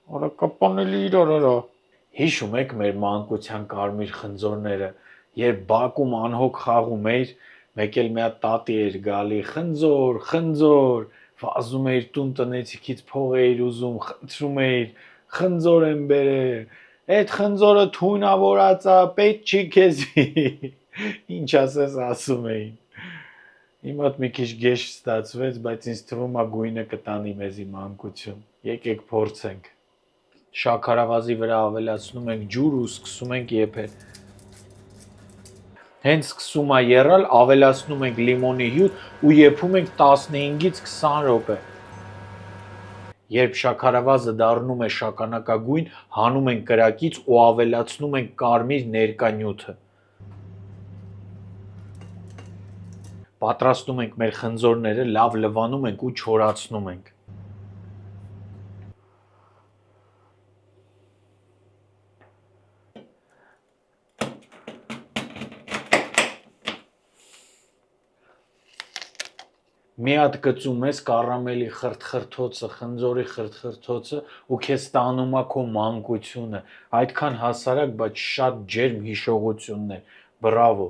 Արա կապանելի իրար արա։ Հիշում եք մեր մանկության կարմիր խնձորները, երբ բակում անհոգ խաղում էիր, մեկ էլ մի հատ տատի էր գալի, խնձոր, խնձոր, վազում էիր տուն տնեցիքից փող էիր ուզում, խնդրում էիր, խնձոր եմ բերել, այդ խնձորը թույնավորած է, պետք չի քեզի։ Ինչ ասում էին։ Իմ մոտ մի քիչ գեշ ստացվեց, բայց ինձ թվում է գույնը կտանի մեզի մանկություն։ Եկեք փորձենք։ Շաքարավազի վրա ավելացնում ենք ջուր ու սկսում ենք եփել։ Հենց սկսում է եռալ, ավելացնում ենք լիմոնի հյութ ու եփում ենք 15-ից 20 րոպե։ Երբ շաքարավազը դառնում է շագանակագույն, հանում ենք կրակից ու ավելացնում ենք կարմիր ներկա նյութը։ Պատրաստում ենք մեր խնձորները, լավ լվանում ենք ու չորացնում ենք։ Մի հատ կծում ես կարամելի խրթխրթոցը, խնձորի խրթխրթոցը ու քեզ տանում է քո մանկությունը, այդքան հասարակ, բայց շատ ջերմ հիշողություններ, բրավո։